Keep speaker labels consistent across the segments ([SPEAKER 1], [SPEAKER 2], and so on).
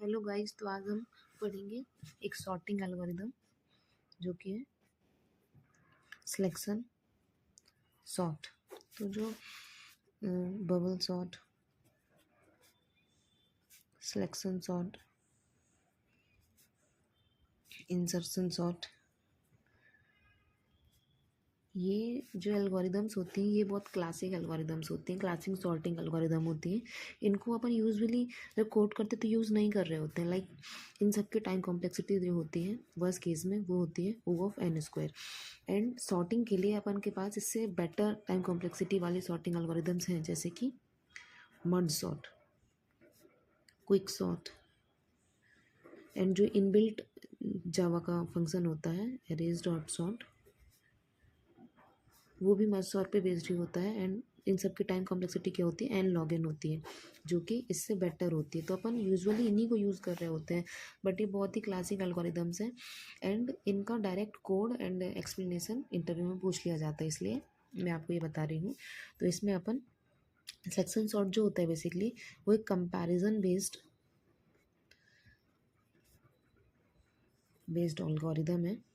[SPEAKER 1] Hello guys, तो आज हम पढ़ेंगे एक सॉर्टिंग एल्गोरिदम जो कि है सिलेक्शन सॉर्ट। तो जो bubble sort, selection sort, insertion sort, ये जो एल्गोरिदम्स होती हैं ये बहुत क्लासिक एल्गोरिदम्स होती हैं, क्लासिक सॉर्टिंग एल्गोरिदम होती हैं। इनको अपन यूजुअली जब कोड करते तो यूज़ नहीं कर रहे होते हैं। लाइक इन सब की टाइम कॉम्प्लेक्सिटी जो होती है वर्स्ट केस में वो होती है O(n²). एंड सॉर्टिंग के लिए अपन के पास इससे बेटर टाइम कॉम्प्लेक्सिटी वाले सॉर्टिंग एल्गोरिदम्स हैं, जैसे कि merge sort, quick sort, and जो इनबिल्ट जावा का फंक्शन होता है अरेज डॉट सॉर्ट, वो भी मर्ज सॉर्ट पे बेस्ड ही होता है। एंड इन सब की टाइम कॉम्प्लेक्सिटी क्या होती है, n log n होती है, जो कि इससे बेटर होती है। तो अपन यूजुअली इन्हीं को यूज़ कर रहे होते हैं, बट ये बहुत ही क्लासिक एल्गोरिदम्स हैं एंड इनका direct code and explanation interview में पूछ लिया जाता है, इसलिए मैं आपको ये बता रही हूँ। तो इसमें अपन सिलेक्शन सॉर्ट जो होता है बेसिकली वो एक कंपैरिजन बेस्ड एल्गोरिदम है।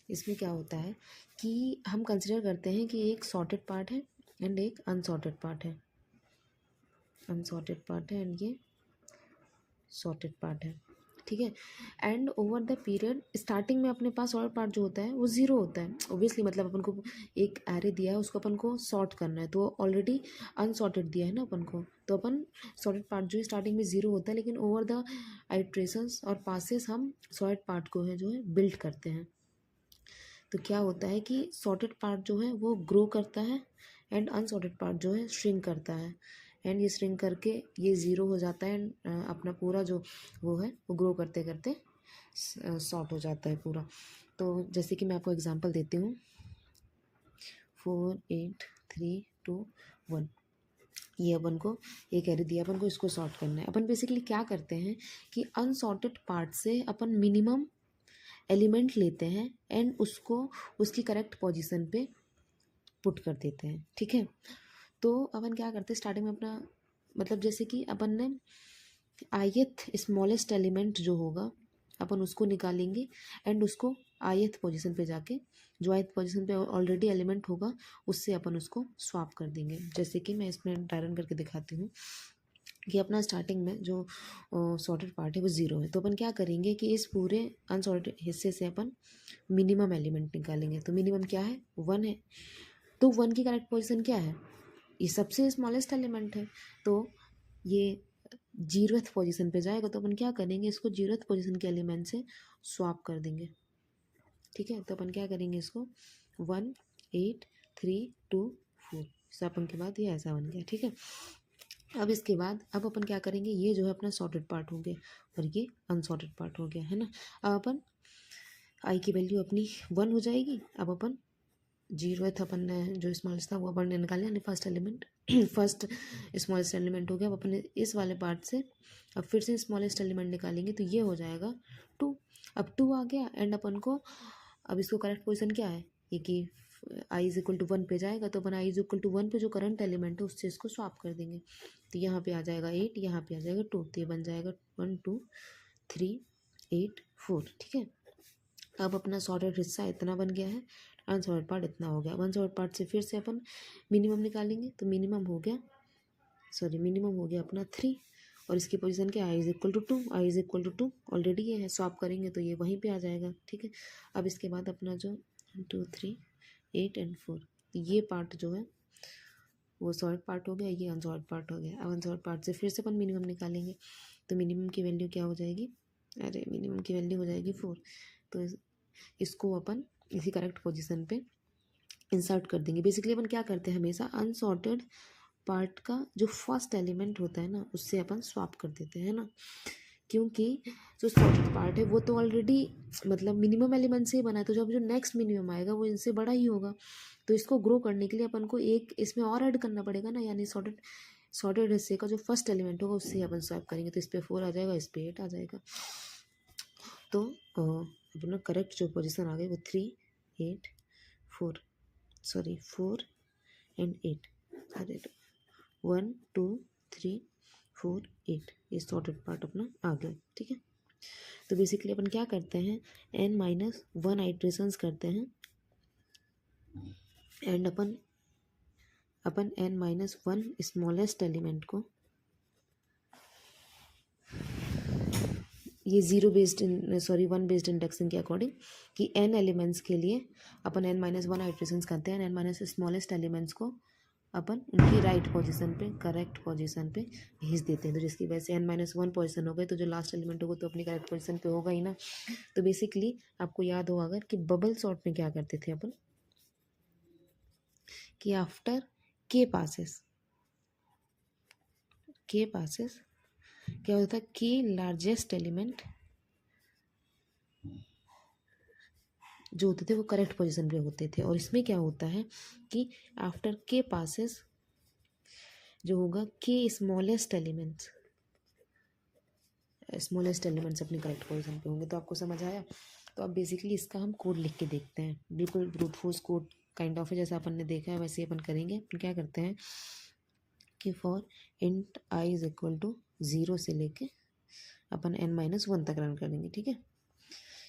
[SPEAKER 1] इसमें क्या होता है कि हम कंसिडर करते हैं कि एक सॉर्टेड पार्ट है एंड एक अनसॉर्टेड पार्ट है, एंड ये सॉर्टेड पार्ट है, ठीक है। And over the period starting में अपने पास सॉर्टेड पार्ट जो होता है वो ज़ीरो होता है ओब्वियसली, मतलब अपन को एक एरे दिया है उसको अपन को सॉर्ट करना है, तो ऑलरेडी अनसॉर्टेड दिया है ना अपन को, तो अपन सॉर्टेड पार्ट जो है स्टार्टिंग में ज़ीरो होता है, लेकिन ओवर द आइट्रेशंस और पासेस हम सॉर्टेड पार्ट को है जो है बिल्ड करते हैं। तो क्या होता है कि सॉर्टेड पार्ट जो है वो ग्रो करता है एंड अनसॉर्टेड पार्ट जो है श्रिंक करता है, एंड ये श्रिंक करके ये ज़ीरो हो जाता है एंड अपना पूरा जो वो है वो ग्रो करते करते सॉर्ट हो जाता है पूरा। तो जैसे कि मैं आपको एग्जांपल देती हूँ, 4 8 3 2 1, ये अपन को एक एरे दिया, अपन को इसको सॉर्ट करना है। अपन बेसिकली क्या करते हैं कि अनसॉर्टेड पार्ट से अपन मिनिमम एलिमेंट लेते हैं एंड उसको उसकी करेक्ट पोजीशन पे पुट कर देते हैं, ठीक है। तो अपन क्या करते हैं स्टार्टिंग में अपना, मतलब जैसे कि अपन ने ith स्मॉलेस्ट एलिमेंट जो होगा अपन उसको निकालेंगे एंड उसको ith पोजीशन पे जाके जो ith पोजीशन पे ऑलरेडी एलिमेंट होगा उससे अपन उसको स्वैप कर देंगे। जैसे कि मैं इसमें डायरन करके दिखाती हूँ कि अपना स्टार्टिंग में जो सॉर्टेड पार्ट है वो ज़ीरो है, तो अपन क्या करेंगे कि इस पूरे अनसॉर्टेड हिस्से से अपन मिनिमम एलिमेंट निकालेंगे। तो मिनिमम क्या है, 1 है, तो 1 की करेक्ट पोजीशन क्या है, ये सबसे स्मॉलेस्ट एलिमेंट है, तो ये 0th पोजीशन पे जाएगा। तो अपन क्या करेंगे, इसको 0th पोजीशन के एलिमेंट से स्वैप कर देंगे, ठीक है। तो अपन क्या करेंगे, इसको 1 8 3 2 4 स्वैपिंग के बाद ये ऐसा बन गया, ठीक है। अब इसके बाद अब अपन क्या करेंगे, ये जो है अपना सॉर्टेड पार्ट हो गया और ये अनसॉर्टेड पार्ट हो गया, है ना। अब अपन आई की वैल्यू अपनी 1 हो जाएगी। अब अपन 0th अपन ने जो स्मॉलेस्ट था वो अपन ने निकाल लिया, first element first smallest element हो गया। अब अपन इस वाले पार्ट से अब फिर से स्मॉलेस्ट एलिमेंट निकालेंगे, तो ये हो जाएगा 2। अब 2 आ गया एंड अपन को अब इसको करेक्ट पोजीशन क्या है, ये कि आई इज इक्वल टू 1 पे जाएगा, तो अपन आई इज इक्वल टू 1 पे जो करंट एलिमेंट है उससे इसको स्वैप कर देंगे। तो यहाँ पे आ जाएगा 8, यहाँ पे आ जाएगा 2, तो ये बन जाएगा 1 2 3 8 4, ठीक है। अब अपना सॉर्टेड हिस्सा इतना बन गया है, अनसॉर्टेड पार्ट इतना हो गया। अनसॉर्टेड पार्ट से फिर से अपन मिनिमम निकालेंगे, तो मिनिमम हो गया अपना 3, और इसकी पोजीशन क्या है, I is equal to 2, I is equal to 2 already ये है, स्वैप करेंगे तो ये वहीं पे आ जाएगा, ठीक है। अब इसके बाद अपना जो 2 3 8 एंड 4, ये पार्ट जो है वो सॉर्ट पार्ट हो गया, ये अनसॉर्ट पार्ट हो गया। अब अनसॉर्ट पार्ट से फिर से अपन मिनिमम निकालेंगे, तो मिनिमम की वैल्यू क्या हो जाएगी, अरे मिनिमम की वैल्यू हो जाएगी 4। तो इसको अपन इसी करेक्ट पोजीशन पे इंसर्ट कर देंगे। बेसिकली अपन क्या करते हैं, हमेशा अनसॉर्टेड पार्ट का जो फर्स्ट एलिमेंट होता है ना उससे अपन स्वैप कर देते हैं ना, क्योंकि जो सॉर्टेड पार्ट है वो तो ऑलरेडी मतलब मिनिमम एलिमेंट से ही बना है, तो जब जो नेक्स्ट मिनिमम आएगा वो इनसे बड़ा ही होगा। तो इसको ग्रो करने के लिए अपन को एक इसमें और ऐड करना पड़ेगा ना, यानी सॉर्टेड हिस्से का जो फर्स्ट एलिमेंट होगा उससे अपन स्वैप करेंगे, तो इस पर 4 आ जाएगा, इस पर 8 आ जाएगा। तो अपना करेक्ट जो पोजीशन आ गई वो 3 8 4 4 एंड 8, अरे 1 2 3 4 8, ये सॉर्टेड पार्ट अपना आ गया। ठीक है, तो बेसिकली अपन क्या करते हैं, n-1 आइट्रेशंस करते हैं and upon n-1 smallest element को, ये zero based sorry 1 based indexing के अकॉर्डिंग, कि n एलिमेंट्स के लिए अपन n-1 आइट्रेशंस करते हैं, n- स्मॉलेस्ट एलिमेंट्स को अपन उनकी राइट पोजीशन पे, करेक्ट पोजीशन पे भेज देते हैं। तो जिसकी वजह से n-1 पोजीशन हो गई, तो जो लास्ट एलिमेंट होगा तो अपनी करेक्ट पोजीशन पे होगा ही ना। तो बेसिकली आपको याद होगा अगर कि बबल सॉर्ट में क्या करते थे अपन, कि आफ्टर k पासेस क्या होता था, k लार्जेस्ट एलिमेंट जो होते थे वो करेक्ट पोजीशन पे होते थे। और इसमें क्या होता है कि आफ्टर k पासेस जो होगा k स्मॉलेस्ट एलिमेंट्स अपनी करेक्ट पोजीशन पे होंगे। तो आपको समझ आया। तो अब बेसिकली इसका हम कोड लिख के देखते हैं, बिल्कुल brute force code kind of है, जैसा अपन ने देखा है वैसे ही अपन करेंगे। अपन क्या करते हैं कि for int i is equal to 0 से लेके अपन n-1 तक रन कर देंगे। ठीक है,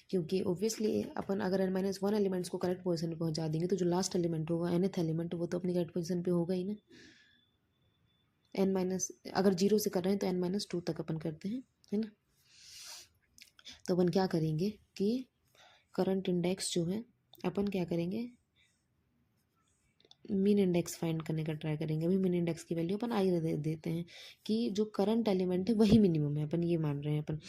[SPEAKER 1] क्योंकि ओब्वियसली अपन अगर n-1 एलिमेंट्स को करेक्ट पोजीशन पे पहुंचा देंगे तो जो लास्ट एलिमेंट होगा nth एलिमेंट, वो तो अपनी करेक्ट पोजीशन पे होगा ही ना। अगर 0 से कर रहे हैं तो n-2 तक अपन करते हैं, है ना। तो अपन क्या करेंगे कि करंट इंडेक्स जो है अपन क्या करेंगे, मीन इंडेक्स फाइंड करने का ट्राई करेंगे। अभी मीन इंडेक्स की वैल्यू अपन आई दे देते हैं कि जो करंट एलिमेंट है वही मिनिमम है, अपन ये मान रहे हैं अपन।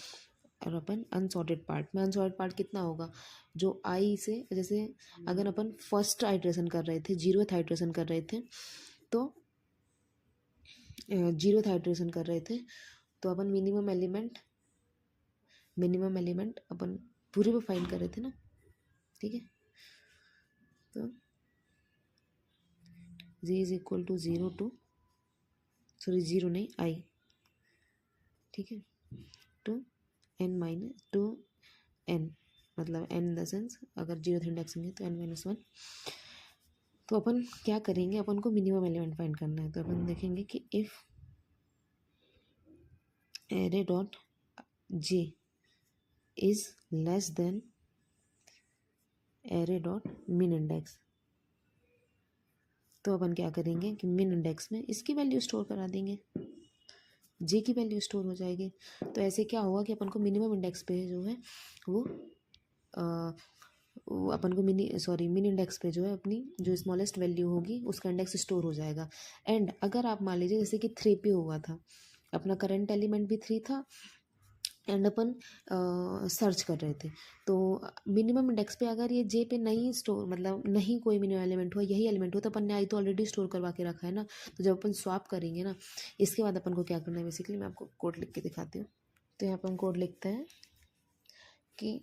[SPEAKER 1] और अपन अनसॉर्टेड पार्ट कितना होगा, जो आई से, जैसे अगर अपन फर्स्ट आइट्रेशन कर रहे थे, 0th आइट्रेशन कर रहे थे, तो 0th आइट्रेशन कर रहे थे तो अपन मिनिमम एलिमेंट अपन पूरे पे फाइंड कर रहे थे ना। ठीक है, तो z is equal to 0 to, sorry 0 नहीं i, ठीक है, टू n मतलब n इन द सेंस अगर 0th इंडेक्सिंग है तो n-1। तो अपन क्या करेंगे, अपन को मिनिमम एलिमेंट फाइंड करना है। तो अपन देखेंगे कि if array dot j is less than array dot मिन इंडेक्स, तो अपन क्या करेंगे कि मिन इंडेक्स में इसकी वैल्यू स्टोर करा देंगे, जे की वैल्यू स्टोर हो जाएगी। तो ऐसे क्या होगा कि अपन को मिनिमम इंडेक्स पे जो है वो अपन को मिन इंडेक्स पे जो है अपनी जो स्मॉलेस्ट वैल्यू होगी उसका इंडेक्स स्टोर हो जाएगा। एंड अगर आप मान लीजिए जैसे कि 3 पे हुआ था, अपना करंट एलिमेंट भी 3 था एंड अपन सर्च कर रहे थे, तो मिनिमम इंडेक्स पे अगर ये जे पे नहीं स्टोर, मतलब नहीं कोई मिनिमम एलिमेंट हुआ, यही एलिमेंट हो, तो अपन ने आई तो ऑलरेडी स्टोर करवा के रखा है ना। तो जब अपन स्वैप करेंगे ना, इसके बाद अपन को क्या करना है, बेसिकली मैं आपको कोड लिख के दिखाती हूँ। तो यहाँ पर हम कोड लिखते हैं कि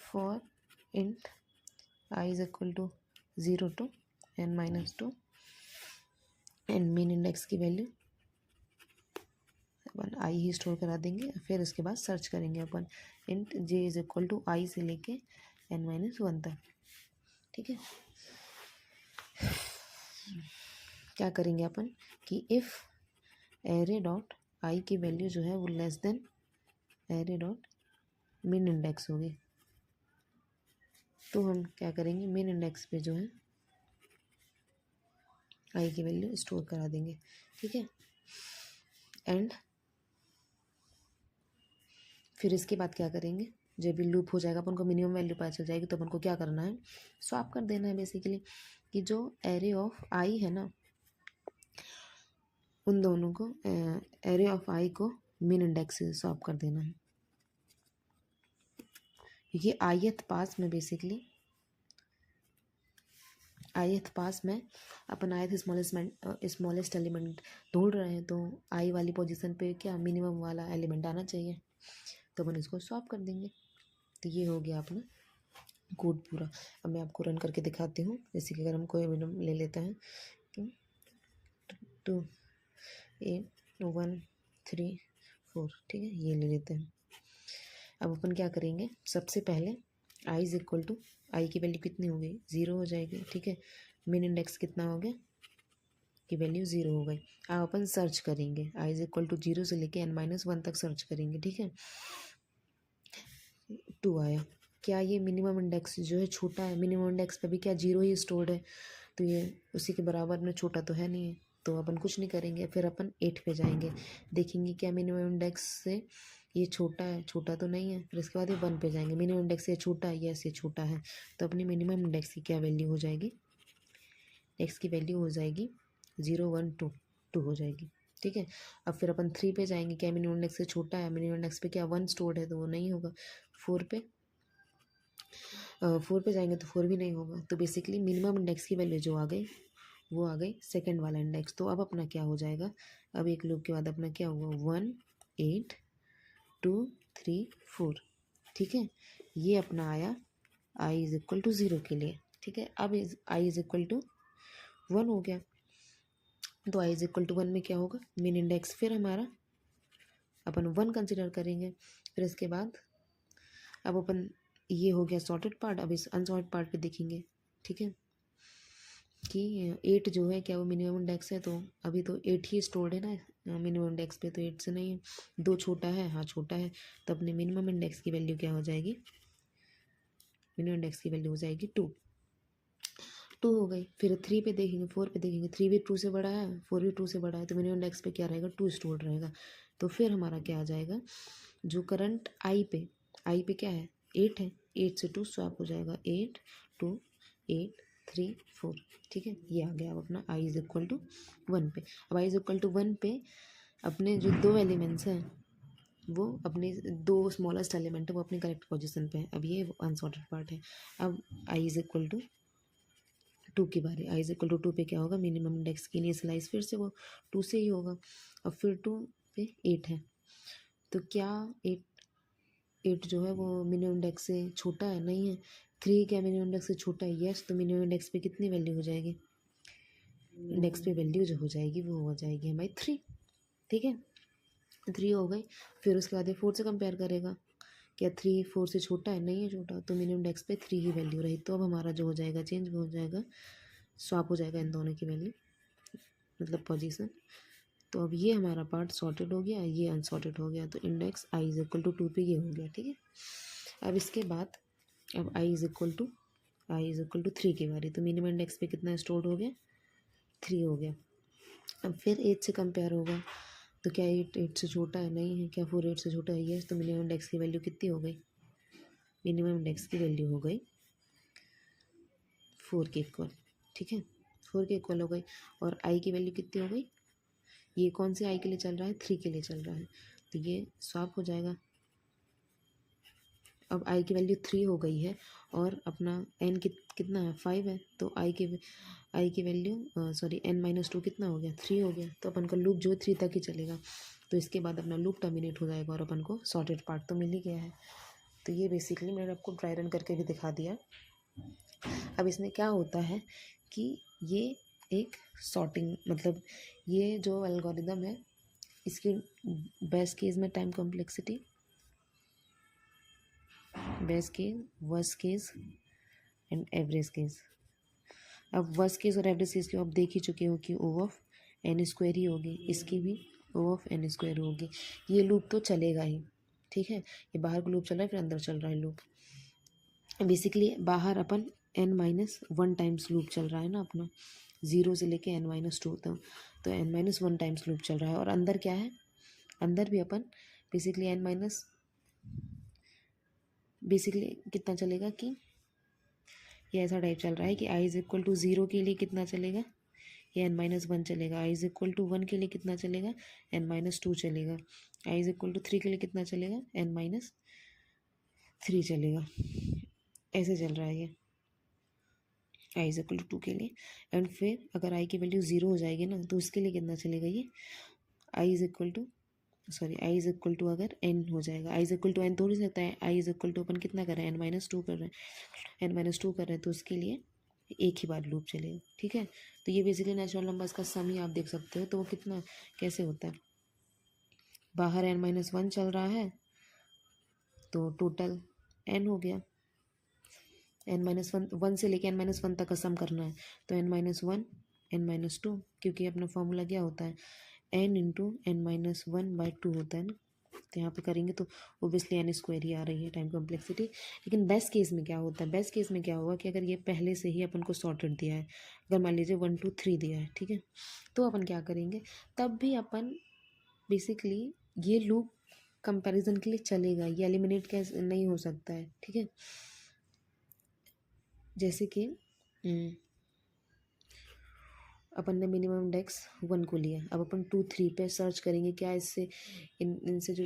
[SPEAKER 1] for int I is equal to 0 to n-2 and main index की वैल्यू अपन आई ही स्टोर करा देंगे। फिर उसके बाद सर्च करेंगे अपन int J is equal to I से लेके n-1 तक। ठीक है, क्या करेंगे अपन कि इफ़ एरे डॉट आई की वैल्यू जो है वो लेस देन एरे डॉट मिन इंडेक्स होगी, तो हम क्या करेंगे, मिन इंडेक्स पे जो है आई की वैल्यू स्टोर करा देंगे। ठीक है, एंड फिर इसके बाद क्या करेंगे, जब भी लूप हो जाएगा अपन को मिनिमम वैल्यू पता चल जाएगी, तो अपन को क्या करना है, स्वैप कर देना है बेसिकली, कि जो एरे ऑफ आई है ना, उन दोनों को एरे ऑफ आई को मिन इंडेक्स से स्वैप कर देना है। क्योंकि ith पास में बेसिकली ith पास में अपन ith स्मॉलेस्ट एलिमेंट ढूंढ रहे हैं, तो आई वाली पोजीशन पे क्या मिनिमम वाला एलिमेंट आना चाहिए, तो अपन इसको स्वैप कर देंगे। तो ये हो गया अपना कोड पूरा। अब मैं आपको रन करके दिखाती हूँ। जैसे कि अगर हम कोई मिनिमम ले लेते हैं 2 8 1 3 4, ठीक है, ये ले लेते हैं। अब अपन क्या करेंगे, सबसे पहले आई इज इक्वल टू, आई की वैल्यू कितनी हो गई, 0 हो जाएगी। ठीक है, मिन इंडेक्स कितना हो गया, की वैल्यू 0 हो गई। अब अपन सर्च करेंगे, आई इज इक्वल टू 0 से लेके n-1 तक सर्च करेंगे, ठीक है। 2 आया। क्या ये मिनिमम इंडेक्स जो है छोटा है, मिनिमम इंडेक्स पे भी क्या 0 ही स्टोर्ड है, तो ये उसी के बराबर में छोटा तो है नहीं है, तो अपन कुछ नहीं करेंगे। फिर अपन 8 पे जाएंगे, देखेंगे क्या मिनिमम इंडेक्स से ये छोटा है, छोटा तो नहीं है। फिर इसके बाद ये 1 पे जाएंगे, मिनिमम इंडेक्स से ये छोटा है, यस ये छोटा है, तो अपनी मिनिमम इंडेक्स की क्या वैल्यू हो जाएगी, एक्स की वैल्यू हो जाएगी 0 1 2 2 हो जाएगी, ठीक है। अब फिर अपन 3 पे जाएंगे, क्या मिनिमम इंडेक्स से छोटा है, मिनिमम इंडेक्स पे क्या 1 स्टोर्ड है, तो वो नहीं होगा। 4 पे 4 पे जाएंगे तो 4 भी नहीं होगा। तो बेसिकली मिनिमम इंडेक्स की वैल्यू जो आ गई वो आ गई सेकंड वाला इंडेक्स। तो अब अपना क्या हो जाएगा, अब एक लूप के बाद अपना क्या हुआ 1 8 2 3 4, ठीक है। ये अपना आया आई इज इक्वल टू 0 के लिए, ठीक है। अब आई इज इक्वल टू 1 हो गया, तो आई इज इक्वल टू 1 में क्या होगा, मिन इंडेक्स फिर हमारा अपन 1 कंसिडर करेंगे। फिर इसके बाद अब अपन ये हो गया सॉर्टेड पार्ट। अब इस अनसॉर्टेड पार्ट पे देखेंगे, ठीक है, कि 8 जो है क्या वो मिनिमम इंडेक्स है, तो अभी तो 8 ही स्टोर्ड है ना मिनिमम इंडेक्स पे, तो 8 से नहीं है। 2 छोटा है, हाँ छोटा है, तो अपने मिनिमम इंडेक्स की वैल्यू क्या हो जाएगी, मिनिमम इंडेक्स की वैल्यू हो जाएगी 2 हो गई। फिर 3 पे देखेंगे, 4 पे देखेंगे, 3 भी 2 से बड़ा है, 4 भी 2 से बड़ा है, तो मिनिमम इंडेक्स पे क्या रहेगा 2 स्टोर्ड रहेगा। तो फिर हमारा क्या आ जाएगा, जो करंट आई पे क्या है 8 है, 8 से 2 स्वैप हो जाएगा, 8 2 8 3 4, ठीक है। ये आ गया अब अपना आई इज इक्वल टू 1 पे। अब आई इज इक्वल टू 1 पे अपने जो 2 एलिमेंट्स हैं वो अपने 2 स्मॉलेस्ट एलिमेंट है वो अपने करेक्ट पोजीशन पे है। अब ये अनसॉर्टेड पार्ट है। अब आई इज इक्वल टू 2 की बारी, आई इज इक्वल टू 2 पे क्या होगा, मिनिमम इंडेक्स की इनिशियलाइज फिर से वो 2 से ही होगा। अब फिर 2 पे 8 है, तो क्या 8 जो है वो मिनिमम इंडेक्स से छोटा है, नहीं है। 3 क्या मिनिमम इंडेक्स से छोटा है, यस, तो मिनिमम इंडेक्स पे कितनी वैल्यू हो जाएगी, इंडेक्स पे वैल्यू जो हो जाएगी वो हो जाएगी हमारी 3, ठीक है। 3 हो गई। फिर उसके बाद ये 4 से कंपेयर करेगा, क्या 3 4 से छोटा है, नहीं है छोटा, तो मिनिमम इंडेक्स पे 3 की वैल्यू रही। तो अब हमारा जो हो जाएगा चेंज वो हो जाएगा, स्वैप हो जाएगा इन दोनों की वैल्यू, मतलब पोजीशन। तो अब ये हमारा पार्ट सॉर्टेड हो गया, ये अनसॉर्टेड हो गया, तो index I is equal to 2 पे ये हो गया, ठीक है। अब इसके बाद अब आई इज इक्वल टू 3 की बारी, तो मिनिमम इंडेक्स पे कितना स्टोर्ड हो गया 3 हो गया। अब फिर 8 से कंपेयर होगा, तो क्या 8 से छोटा है, नहीं है। क्या 4 8 से छोटा है, यस, तो मिनिमम इंडेक्स की वैल्यू कितनी हो गई, मिनिमम इंडेक्स की वैल्यू हो गई 4 के इक्वल, ठीक है, 4 के इक्वल हो गई। और आई की वैल्यू कितनी हो गई, ये कौन से आई के लिए चल रहा है, 3 के लिए चल रहा है, तो ये स्वैप हो जाएगा। अब आई की वैल्यू 3 हो गई है और अपना एन कितना है 5 है, तो आई की वैल्यू सॉरी n-2 कितना हो गया 3 हो गया, तो अपन का लूप जो है 3 तक ही चलेगा। तो इसके बाद अपना लूप टर्मिनेट हो जाएगा और अपन को सॉर्टेड पार्ट तो मिल ही गया है। तो ये बेसिकली मैंने आपको ड्राई रन करके भी दिखा दिया। अब इसमें क्या होता है कि ये एक सॉर्टिंग, मतलब ये जो एल्गोरिदम है इसकी बेस्ट केस में time complexity, best case, worst case and average case. अब वर्स्ट केस और एवरेज केस की आप देख ही चुके हो कि ओ ऑफ एन स्क्वायर ही होगी, इसकी भी ओ ऑफ एन स्क्वायर होगी। ये लूप तो चलेगा ही, ठीक है, ये बाहर का लूप चल रहा है फिर अंदर चल रहा है लूप। बेसिकली बाहर अपन n-1 टाइम्स लूप चल रहा है ना अपना, 0 से लेके n-2 तक, तो n-1 टाइम्स लूप चल रहा है। और अंदर क्या है, अंदर भी अपन बेसिकली बेसिकली कितना चलेगा कि ये ऐसा टाइप चल रहा है कि आई इज इक्वल टू 0 के लिए कितना चलेगा, ये n-1 चलेगा। आई इज इक्वल टू 1 के लिए कितना चलेगा, n-2 चलेगा। आई इज इक्वल टू 3 के लिए कितना चलेगा, n-3 चलेगा। ऐसे चल रहा है ये आई इज इक्वल टू 2 के लिए। एंड फिर अगर आई की वैल्यू 0 हो जाएगी ना तो उसके लिए कितना चलेगा, ये I is equal to I is equal to अगर n हो जाएगा, I is equal to n थोड़ी सकता है, आई इज इक्वल टू अपन कितना कर रहे हैं n-2 कर रहे हैं, n-2 कर रहे हैं, तो उसके लिए एक ही बार लूप चलेगा, ठीक है। तो ये बेसिकली नेचुरल नंबर्स का सम ही आप देख सकते हो। तो वो कितना कैसे होता है, बाहर n-1 चल रहा है तो टोटल n हो गया, n-1 से लेके n-1 तक का सम करना है, तो n-1 n-2, क्योंकि अपना फॉर्मूला क्या होता है, n इंटू n-1/2 होता है ना। तो यहाँ पे करेंगे तो ओबियसली n स्क्वायर ही आ रही है टाइम कॉम्प्लेक्सिटी। लेकिन बेस्ट केस में क्या होता है, बेस्ट केस में क्या होगा कि अगर ये पहले से ही अपन को सॉर्टेड दिया है, अगर मान लीजिए 1 2 3 दिया है, ठीक है, तो अपन क्या करेंगे, तब भी अपन बेसिकली ये लूप कंपैरिजन के लिए चलेगा, ये एलिमिनेट कैसे नहीं हो सकता है, ठीक है। जैसे कि अपन ने मिनिमम इंडेक्स 1 को लिया, अब अपन 2 3 पे सर्च करेंगे क्या इससे इनसे जो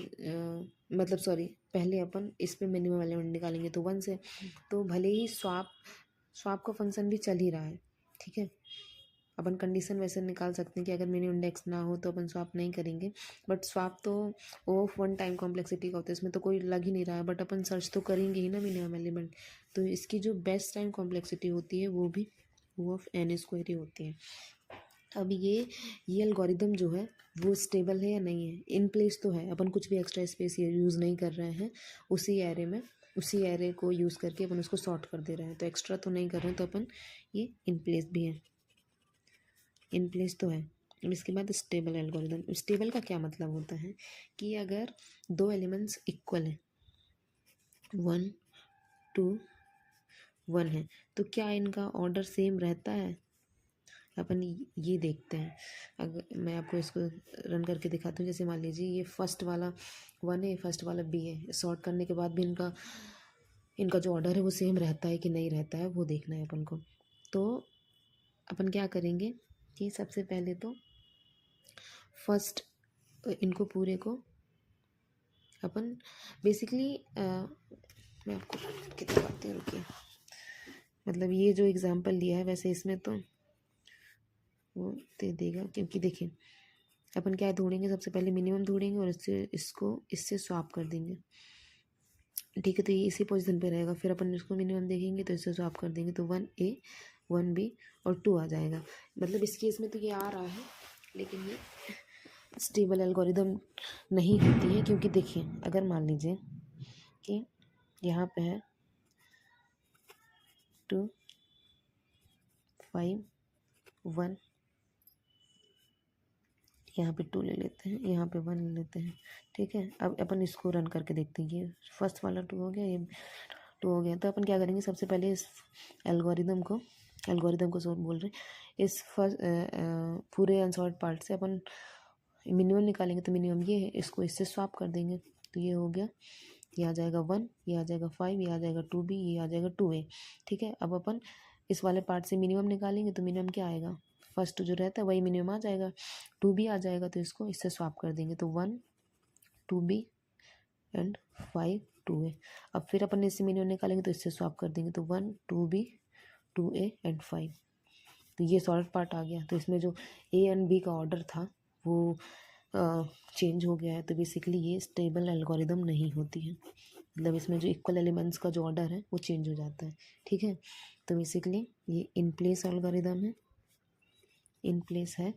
[SPEAKER 1] मतलब सॉरी, पहले अपन इस पे मिनिमम एलिमेंट निकालेंगे तो 1 से, तो भले ही स्वाप का फंक्शन भी चल ही रहा है, ठीक है। अपन कंडीशन वैसे निकाल सकते हैं कि अगर मिनिमम इंडेक्स ना हो तो अपन स्वाप नहीं करेंगे, बट स्वाप तो ओ ऑफ 1 टाइम कॉम्प्लेक्सिटी का होता है, इसमें तो कोई लग ही नहीं रहा है, बट अपन सर्च तो करेंगे ही ना मिनिमम एलिमेंट। तो इसकी जो बेस्ट टाइम कॉम्प्लेक्सिटी होती है वो भी ओ ऑफ n स्क्वायर ही होती है। अब ये एल्गोरिदम जो है वो स्टेबल है या नहीं है, इन प्लेस तो है, अपन कुछ भी एक्स्ट्रा स्पेस यूज़ नहीं कर रहे हैं, उसी एरे में उसी एरे को यूज़ करके अपन उसको सॉर्ट कर दे रहे हैं, तो एक्स्ट्रा तो नहीं कर रहे हैं, तो अपन ये इन प्लेस भी है, इन प्लेस तो है। अब इसके बाद स्टेबल एल्गोरिदम, स्टेबल का क्या मतलब होता है कि अगर दो एलिमेंट्स इक्वल हैं, 1 2 1 है, तो क्या इनका ऑर्डर सेम रहता है, अपन ये देखते हैं। अगर मैं आपको इसको रन करके दिखाती हूँ, जैसे मान लीजिए ये फर्स्ट वाला 1 है, फर्स्ट वाला b है, सॉर्ट करने के बाद भी इनका जो ऑर्डर है वो सेम रहता है कि नहीं रहता है, वो देखना है अपन को। तो अपन क्या करेंगे कि सबसे पहले तो फर्स्ट इनको पूरे को अपन बेसिकली मैं आपको करके दिखाती हूँ, रुकिए। मतलब ये जो एग्जांपल लिया है वैसे इसमें तो वो दे देगा, क्योंकि देखिए अपन क्या ढूंढेंगे, सबसे पहले मिनिमम ढूंढेंगे और इससे स्वैप कर देंगे, ठीक है। तो ये इसी पोजीशन पे रहेगा, फिर अपन इसको मिनिमम देखेंगे तो इससे स्वैप कर देंगे, तो 1a 1b और 2 आ जाएगा। मतलब इस केस में तो ये आ रहा है, लेकिन ये स्टेबल एल्गोरिदम नहीं होती है, क्योंकि देखिए अगर मान लीजिए कि यहाँ पे है 2 5 1, यहाँ पे 2 ले लेते हैं, यहाँ पे 1 ले लेते हैं, ठीक है। अब अपन इसको रन करके देखते हैं, ये फर्स्ट वाला 2 हो गया, ये 2 हो गया। तो अपन क्या करेंगे, सबसे पहले इस एल्गोरिदम को सॉर्ट बोल रहे हैं, इस फर्स्ट पूरे अनसॉर्ट पार्ट से अपन मिनिमम निकालेंगे, तो मिनिमम ये है, इसको इससे स्वैप कर देंगे, तो ये हो गया, ये आ जाएगा 1, ये आ जाएगा 5, ये आ जाएगा 2b, ये आ जाएगा 2a, ठीक है। अब अपन इस वाले पार्ट से मिनिमम निकालेंगे, तो मिनिमम क्या आएगा, फर्स्ट जो रहता है वही मिनिमम आ जाएगा, 2b आ जाएगा, तो इसको इससे स्वैप कर देंगे, तो 1 2b एंड 5 2a। अब फिर अपन इससे मिनिमम निकालेंगे तो इससे स्वैप कर देंगे, तो 1 2b 2a एंड 5। तो ये सॉल्व पार्ट आ गया, तो इसमें जो a एंड b का ऑर्डर था वो चेंज हो गया है, तो बेसिकली ये स्टेबल एल्गोरिदम नहीं होती है, मतलब इसमें जो इक्वल एलिमेंट्स का जो ऑर्डर है वो चेंज हो जाता है, ठीक है। तो बेसिकली ये इन प्लेस एल्गोरिदम है, इन प्लेस है,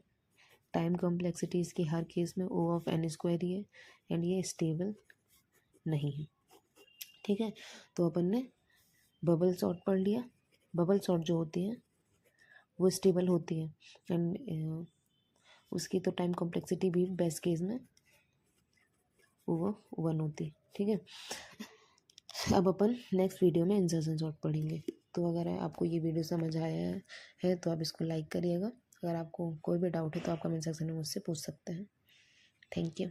[SPEAKER 1] टाइम कॉम्प्लेक्सिटी इसकी हर केस में ओ ऑफ n स्क्वायर ही है, एंड ये स्टेबल नहीं है, ठीक है। तो अपन ने बबल सॉर्ट पढ़ लिया, बबल सॉर्ट जो होती है वो स्टेबल होती है, एंड उसकी तो टाइम कॉम्प्लेक्सिटी भी बेस्ट केस में वो 1 होती, ठीक है। अब अपन नेक्स्ट वीडियो में इंसर्शन सॉर्ट पढ़ेंगे। तो अगर आपको ये वीडियो समझ आया है तो आप इसको लाइक करिएगा, अगर आपको कोई भी डाउट है तो आप कमेंट सेक्शन में मुझसे पूछ सकते हैं। Thank you.